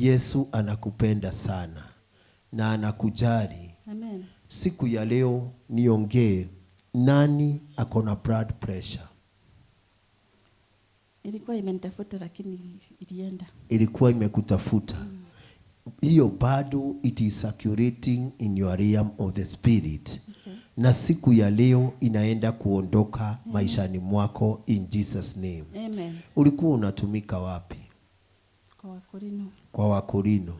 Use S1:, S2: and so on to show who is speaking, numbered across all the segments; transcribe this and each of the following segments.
S1: Yesu anakupenda sana na anakujali.
S2: Amen.
S1: Siku ya leo niongee, nani akona blood pressure?
S2: Ilikuwa imenitafuta lakini ilienda.
S1: Ilikuwa imekutafuta. Hiyo bado it is circulating in your realm of the spirit.
S2: Okay.
S1: Na siku ya leo inaenda kuondoka maishani mwako in Jesus name.
S2: Amen.
S1: Ulikuwa unatumika wapi?
S2: Kwa Wakorino.
S1: Kwa Wakorino.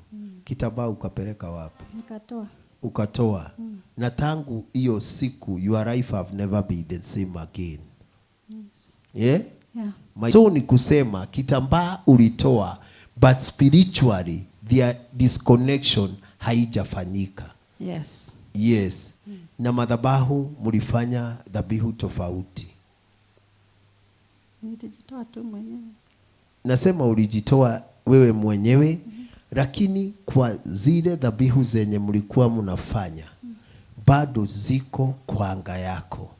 S1: Kitabaa ukapeleka wapi?
S2: Nikatoa.
S1: Ukatoa. Na tangu hiyo siku your life have never been the same again.
S2: Yes.
S1: Yeah?
S2: Yeah.
S1: So ni kusema kitambaa ulitoa but spiritually their disconnection haijafanyika.
S2: Yes.
S1: Yes. Na madhabahu mlifanya dhabihu tofauti.
S2: Nilijitoa tu mwenyewe.
S1: Nasema ulijitoa wewe mwenyewe, lakini kwa zile dhabihu zenye mlikuwa mnafanya bado ziko kwa anga yako.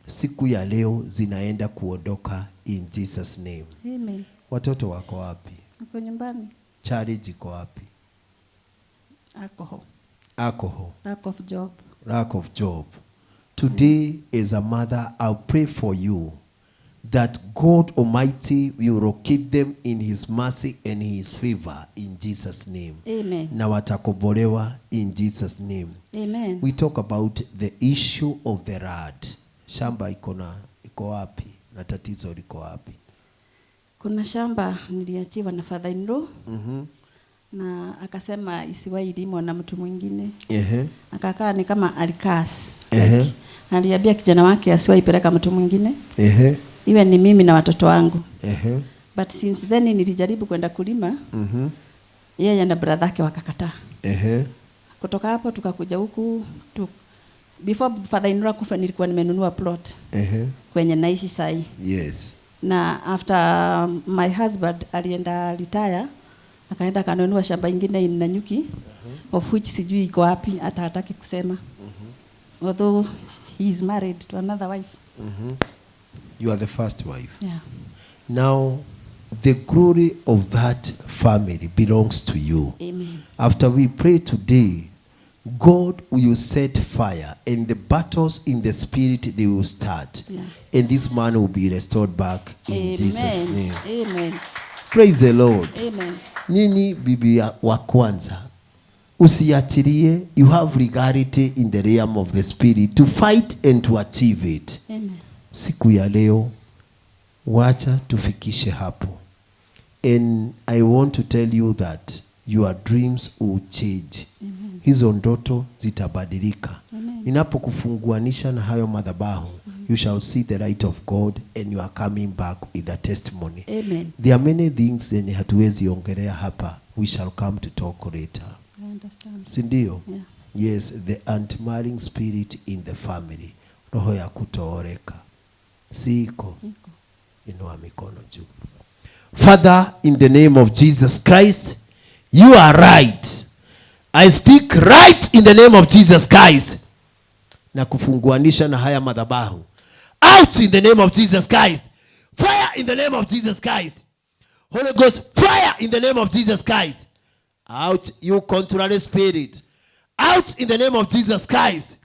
S1: Siku ya leo zinaenda kuondoka in Jesus name.
S2: Amen.
S1: Watoto wako wapi?
S2: Uko nyumbani.
S1: Charity iko wapi?
S2: Alcohol.
S1: Alcohol.
S2: Lack of job.
S1: Lack of job. Today as a mother, I'll pray for you that God Almighty will locate them in His mercy and His favor in Jesus name.
S2: Amen.
S1: Na watakobolewa in Jesus name.
S2: Amen.
S1: We talk about the issue of the rad. Shamba iko wapi? Na tatizo liko wapi?
S2: Kuna shamba niliachiwa na father-in-law. Na akasema isiwahi limwa na mtu mwingine. Akakaa ni kama alikas. Aliambia kijana wake asiwahi peleka mtu mwingine. Iwe ni mimi na watoto wangu. But since then nilijaribu kwenda kulima. Yeye na brother yake wakakataa. Kutoka hapo tukakuja huku before father-in-law kufa nilikuwa nimenunua plot. Kwenye naishi sai.
S1: Yes.
S2: Na after my husband alienda retire, akaenda kanunua shamba ingine in Nanyuki, of which sijui iko wapi, hata hataki kusema. Although he is married to another wife.
S1: You are the first wife.
S2: Yeah.
S1: Now, the glory of that family belongs to you.
S2: Amen.
S1: After we pray today, God will set fire and the battles in the spirit they will start.
S2: Yeah.
S1: And this man will be restored back in
S2: Amen.
S1: Jesus' name.
S2: Amen.
S1: Praise the Lord.
S2: Amen.
S1: Nyinyi bibi wa kwanza, usiachilie, you have legality in the realm of the spirit to fight and to achieve it.
S2: Amen.
S1: Siku ya leo wacha tufikishe hapo. And I want to tell you that your dreams will change.
S2: Amen.
S1: Hizo ndoto zitabadilika.
S2: Amen.
S1: Ninapokufunguanisha na hayo madhabahu, you shall see the light of God and you are coming back with a testimony.
S2: Amen.
S1: There are many things zenye hatuwezi ongelea hapa. We shall come to talk later.
S2: I understand.
S1: Sindio?
S2: Yeah.
S1: Yes, the anti-marrying spirit in the family. Roho ya kutooreka. Siko. Inua mikono juu. Father, in the name of Jesus Christ, you are right. I speak right in the name of Jesus Christ. Na kufunguanisha na haya madhabahu. Out in the name of Jesus Christ. Fire in the name of Jesus Christ. Holy Ghost, fire in the name of Jesus Christ. Out, you contrary spirit. Out in the name of Jesus Christ.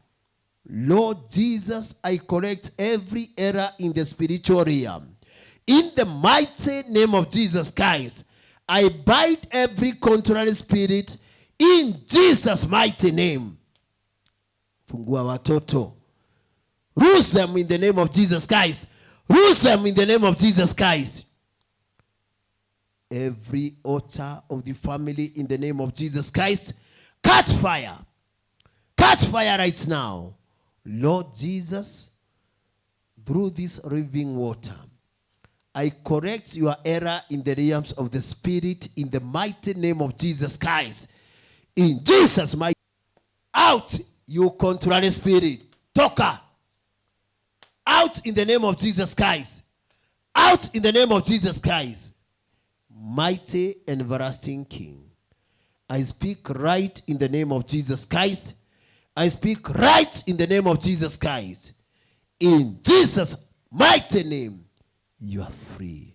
S1: Lord Jesus, I correct every error in the spiritual realm. In the mighty name of Jesus Christ, I bind every contrary spirit in Jesus' mighty name. Fungua watoto. Loose them in the name of Jesus Christ. Loose them in the name of Jesus Christ. Every altar of the family in the name of Jesus Christ, catch fire. Catch fire right now. Lord Jesus, through this living water, I correct your error in the realms of the spirit in the mighty name of Jesus Christ. In Jesus' mighty name. Out, you contrary spirit. Toka. Out in the name of Jesus Christ. Out in the name of Jesus Christ. Mighty and everlasting King. I speak right in the name of Jesus Christ. I speak right in the name of Jesus Christ. In Jesus' mighty name, you are free.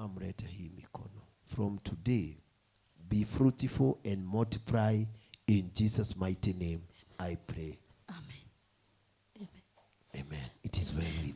S1: Mama mlete hii mikono. From today, be fruitful and multiply in Jesus' mighty name. I pray.
S2: Amen. Amen.
S1: Amen. It is well with you.